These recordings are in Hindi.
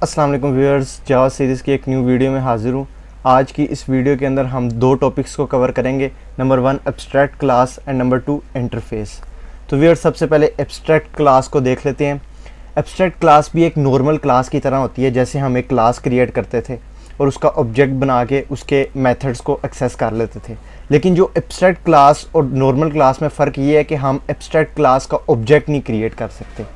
अस्सलाम वालेकुम व्यूअर्स, जावा सीरीज़ की एक न्यू वीडियो में हाज़िर हूँ। आज की इस वीडियो के अंदर हम दो टॉपिक्स को कवर करेंगे। Number 1 abstract class and number 2 interface. तो व्यूअर्स, सबसे पहले एब्स्ट्रैक्ट क्लास को देख लेते हैं। एब्स्ट्रैक्ट क्लास भी एक नॉर्मल क्लास की तरह होती है, जैसे हम एक क्लास क्रिएट करते थे और उसका ऑब्जेक्ट बना के उसके मेथड्स को एक्सेस कर लेते थे। लेकिन जो एब्स्ट्रैक्ट क्लास और नॉर्मल क्लास में फ़र्क ये है कि हम एब्स्ट्रैक्ट क्लास का ऑब्जेक्ट नहीं क्रिएट कर सकते।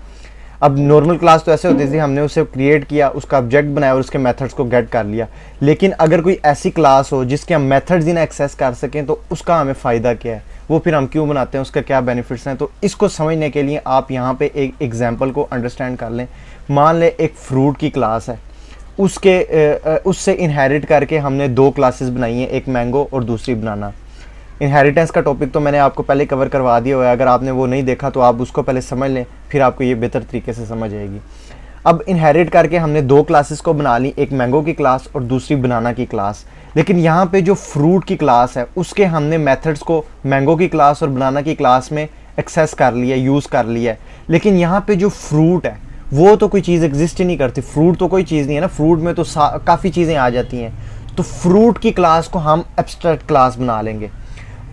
अब नॉर्मल क्लास तो ऐसे होती थी, हमने उसे क्रिएट किया, उसका ऑब्जेक्ट बनाया और उसके मेथड्स को गेट कर लिया। लेकिन अगर कोई ऐसी क्लास हो जिसके हम मेथड्स ही ना एक्सेस कर सकें तो उसका हमें फ़ायदा क्या है, वो फिर हम क्यों बनाते हैं, उसका क्या बेनिफिट्स हैं। तो इसको समझने के लिए आप यहाँ पे एक एग्जांपल को अंडरस्टैंड कर लें। मान लें एक फ्रूट की क्लास है, उससे इनहेरिट करके हमने दो क्लासेस बनाई हैं, एक मैंगो और दूसरी बनाना। इनहेरिटेंस का टॉपिक तो मैंने आपको पहले कवर करवा दिया हुआ है, अगर आपने वो नहीं देखा तो आप उसको पहले समझ लें, फिर आपको ये बेहतर तरीके से समझ आएगी। अब इनहेरिट करके हमने दो क्लासेस को बना ली, एक मैंगो की क्लास और दूसरी बनाना की क्लास। लेकिन यहाँ पे जो फ्रूट की क्लास है उसके हमने मेथड्स को मैंगो की क्लास और बनाना की क्लास में एक्सेस कर लिया, यूज़ कर लिया है। लेकिन यहाँ पे जो फ्रूट है वो तो कोई चीज़ एग्जिस्ट ही नहीं करती। फ्रूट तो कोई चीज़ नहीं है ना, फ्रूट में तो काफ़ी चीज़ें आ जाती हैं। तो फ्रूट की क्लास को हम एब्स्ट्रैक्ट क्लास बना लेंगे।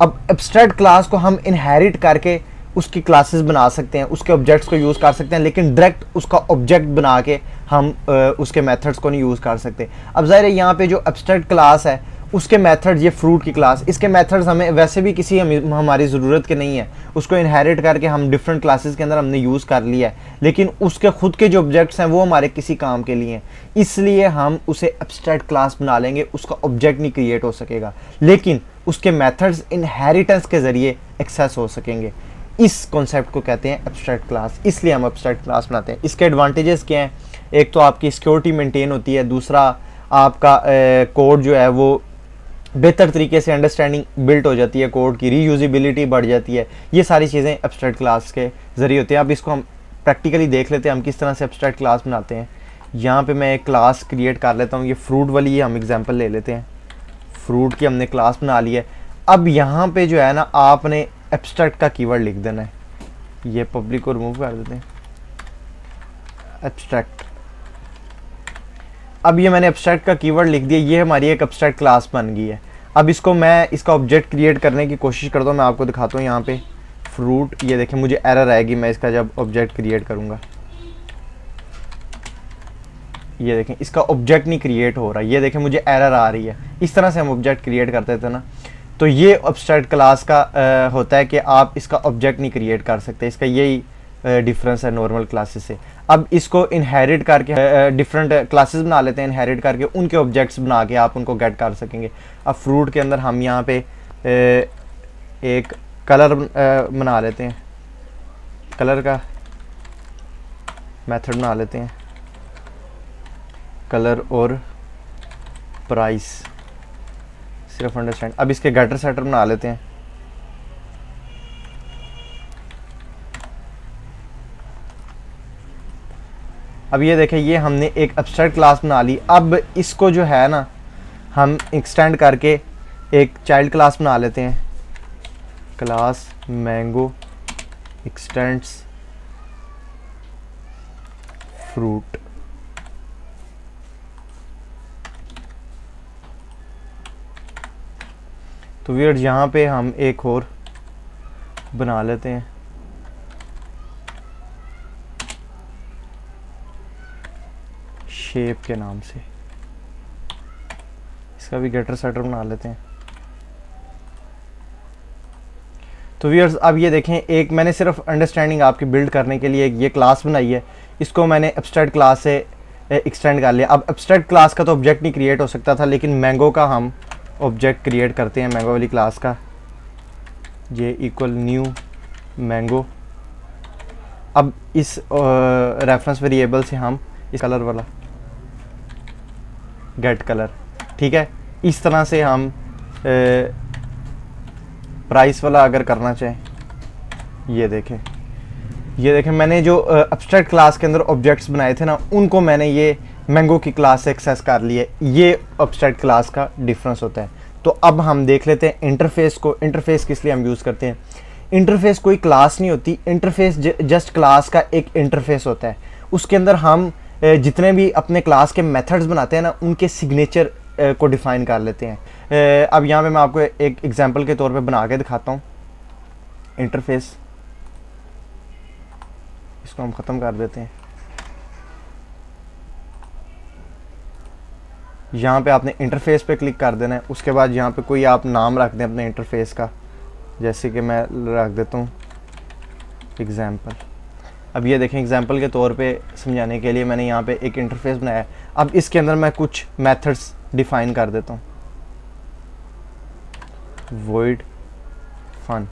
अब एब्स्ट्रैक्ट क्लास को हम इनहेरिट करके उसकी क्लासेस बना सकते हैं, उसके ऑब्जेक्ट्स को यूज़ कर सकते हैं, लेकिन डायरेक्ट उसका ऑब्जेक्ट बना के हम उसके मेथड्स को नहीं यूज़ कर सकते। अब ज़ाहिर है यहाँ पे जो एब्स्ट्रैक्ट क्लास है उसके मेथड्स, ये फ्रूट की क्लास, इसके मेथड्स हमें वैसे भी किसी हमारी ज़रूरत के नहीं है। उसको इनहेरिट करके हम डिफरेंट क्लासेस के अंदर हमने यूज़ कर लिया है, लेकिन उसके खुद के जो ऑब्जेक्ट्स हैं वो हमारे किसी काम के लिए हैं, इसलिए हम उसे एब्स्ट्रैक्ट क्लास बना लेंगे। उसका ऑब्जेक्ट नहीं क्रिएट हो सकेगा, लेकिन उसके मेथड्स इनहेरिटेंस के ज़रिए एक्सेस हो सकेंगे। इस कॉन्सेप्ट को कहते हैं एब्स्ट्रैक्ट क्लास, इसलिए हम एब्स्ट्रैक्ट क्लास बनाते हैं। इसके एडवांटेजेस क्या हैं? एक तो आपकी सिक्योरिटी मेंटेन होती है, दूसरा आपका कोड जो है वो बेहतर तरीके से अंडरस्टैंडिंग बिल्ट हो जाती है, कोड की रीयूजिबिलिटी बढ़ जाती है। ये सारी चीज़ें एब्स्ट्रैक्ट क्लास के ज़रिए होती हैं। अब इसको हम प्रैक्टिकली देख लेते हैं हम किस तरह से एब्स्ट्रैक्ट क्लास बनाते हैं। यहाँ पे मैं एक क्लास क्रिएट कर लेता हूँ, ये फ्रूट वाली ही हम एग्जांपल ले लेते हैं। फ्रूट की हमने क्लास बना ली है। अब यहाँ पे जो है ना, आपने एब्स्ट्रैक्ट का कीवर्ड लिख देना है। ये पब्लिक को रिमूव कर देते हैं, एब्स्ट्रैक्ट। अब ये मैंने एब्स्ट्रैक्ट का कीवर्ड लिख दिया, ये हमारी एक एब्स्ट्रैक्ट क्लास बन गई है। अब इसको मैं इसका ऑब्जेक्ट क्रिएट करने की कोशिश करता हूँ, मैं आपको दिखाता हूँ। यहाँ पे फ्रूट, ये देखें मुझे एरर आएगी मैं इसका जब ऑब्जेक्ट क्रिएट करूँगा। ये देखें इसका ऑब्जेक्ट नहीं क्रिएट हो रहा, ये देखें मुझे एरर आ रही है। इस तरह से हम ऑब्जेक्ट क्रिएट करते थे ना। तो ये एब्स्ट्रैक्ट क्लास का होता है कि आप इसका ऑब्जेक्ट नहीं क्रिएट कर सकते। इसका यही डिफरेंस है नॉर्मल क्लासेस से। अब इसको इनहेरिट करके डिफरेंट क्लासेस बना लेते हैं, इनहेरिट करके उनके ऑब्जेक्ट्स बना के आप उनको गेट कर सकेंगे। अब फ्रूट के अंदर हम यहाँ पे एक कलर बना लेते हैं, कलर का मेथड बना लेते हैं, कलर और प्राइस, सिर्फ अंडरस्टैंड। अब इसके गेटर सेटर बना लेते हैं। अब ये देखें, ये हमने एक एब्स्ट्रैक्ट क्लास बना ली। अब इसको जो है ना, हम एक्सटेंड करके एक चाइल्ड क्लास बना लेते हैं, क्लास मैंगो एक्सटेंड्स फ्रूट। तो व्यूअर्स, यहाँ पे हम एक और बना लेते हैं, शेप के नाम से। इसका भी गेटर सेटर बना लेते हैं। तो व्यूअर्स, अब ये देखें, एक मैंने सिर्फ अंडरस्टैंडिंग आपकी बिल्ड करने के लिए एक ये क्लास बनाई है, इसको मैंने एब्स्ट्रैक्ट क्लास से एक्सटेंड कर लिया। अब एब्स्ट्रैक्ट क्लास का तो ऑब्जेक्ट नहीं क्रिएट हो सकता था, लेकिन मैंगो का हम ऑब्जेक्ट क्रिएट करते हैं। मैंगो वाली क्लास का ये इक्वल न्यू मैंगो। अब इस रेफरेंस वेरिएबल से हम इस कलर वाला गेट कलर, ठीक है। इस तरह से हम प्राइस वाला अगर करना चाहें, ये देखें मैंने जो एब्स्ट्रैक्ट क्लास के अंदर ऑब्जेक्ट्स बनाए थे ना, उनको मैंने ये मैंगो की क्लास से एक्सेस कर लिए। ये एब्स्ट्रैक्ट क्लास का डिफरेंस होता है। तो अब हम देख लेते हैं इंटरफेस को। इंटरफेस किस लिए हम यूज़ करते हैं? इंटरफेस कोई क्लास नहीं होती, इंटरफेस जस्ट क्लास का एक इंटरफेस होता है। उसके अंदर हम जितने भी अपने क्लास के मेथड्स बनाते हैं ना, उनके सिग्नेचर को डिफ़ाइन कर लेते हैं। अब यहाँ पे मैं आपको एक एग्जांपल के तौर पे बना के दिखाता हूँ। इंटरफेस, इसको हम ख़त्म कर देते हैं। यहाँ पे आपने इंटरफेस पे क्लिक कर देना है। उसके बाद यहाँ पे कोई आप नाम रख दें अपने इंटरफेस का, जैसे कि मैं रख देता हूँ एग्जाम्पल। अब ये देखें, एग्जाम्पल के तौर पे समझाने के लिए मैंने यहाँ पे एक इंटरफेस बनाया है। अब इसके अंदर मैं कुछ मेथड्स डिफ़ाइन कर देता हूँ। void fun,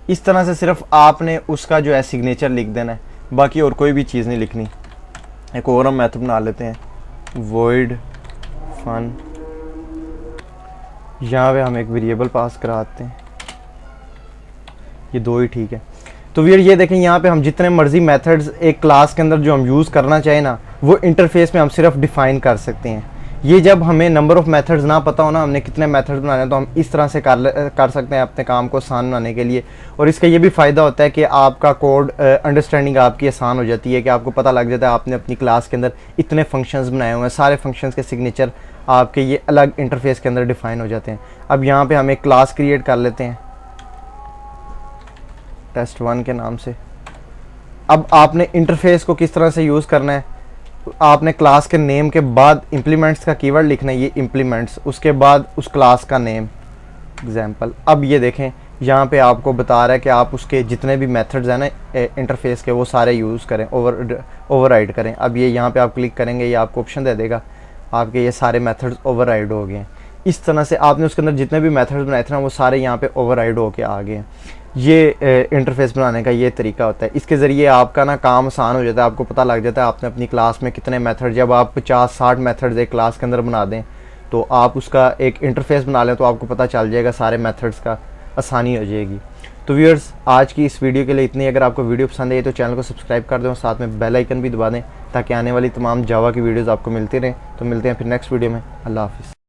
इस तरह से सिर्फ आपने उसका जो है सिग्नेचर लिख देना है, बाकी और कोई भी चीज़ नहीं लिखनी। एक और हम मेथड बना लेते हैं, void fun। यहाँ पे हम एक वेरिएबल पास कराते हैं, ये दो ही ठीक है। तो फिर ये देखें, यहाँ पे हम जितने मर्जी मेथड्स एक क्लास के अंदर जो हम यूज़ करना चाहें ना, वो इंटरफेस में हम सिर्फ डिफ़ाइन कर सकते हैं। ये जब हमें नंबर ऑफ़ मेथड्स ना पता हो ना, हमने कितने मेथड्स बनाने हैं, तो हम इस तरह से कर सकते हैं अपने काम को आसान बनाने के लिए। और इसका ये भी फ़ायदा होता है कि आपका कोड अंडरस्टैंडिंग आपकी आसान हो जाती है, कि आपको पता लग जाता है आपने अपनी क्लास के अंदर इतने फंक्शंस बनाए हुए हैं, सारे फंक्शंस के सिग्नेचर आपके ये अलग इंटरफेस के अंदर डिफ़ाइन हो जाते हैं। अब यहाँ पर हम एक क्लास क्रिएट कर लेते हैं test1 के नाम से। अब आपने इंटरफेस को किस तरह से यूज़ करना है, आपने क्लास के नेम के बाद इम्प्लीमेंट्स का कीवर्ड लिखना है, ये इम्प्लीमेंट्स, उसके बाद उस क्लास का नेम एग्जाम्पल। अब ये देखें, यहाँ पे आपको बता रहा है कि आप उसके जितने भी मेथड्स हैं ना इंटरफेस के, वो सारे यूज़ करें, ओवरराइड करें। अब ये यहाँ पे आप क्लिक करेंगे, ये आपको ऑप्शन दे देगा, आपके ये सारे मेथड्स ओवरराइड हो गए हैं। इस तरह से आपने उसके अंदर जितने भी मेथड्स बनाए थे ना, वो सारे यहाँ पे ओवरराइड होके आ गए हैं। ये इंटरफेस बनाने का ये तरीका होता है। इसके ज़रिए आपका ना काम आसान हो जाता है, आपको पता लग जाता है आपने अपनी क्लास में कितने मेथड, जब आप 50-60 मेथड्स एक क्लास के अंदर बना दें, तो आप उसका एक इंटरफेस बना लें, तो आपको पता चल जाएगा सारे मेथड्स का, आसानी हो जाएगी। तो व्यूअर्स, आज की इस वीडियो के लिए इतनी। अगर आपको वीडियो पसंद आई तो चैनल को सब्सक्राइब कर दें और साथ में बेल आइकन भी दबा दें, ताकि आने वाली तमाम जावा की वीडियोज़ आपको मिलती रहें। तो मिलते हैं फिर नेक्स्ट वीडियो में। अल्लाह हाफिज़।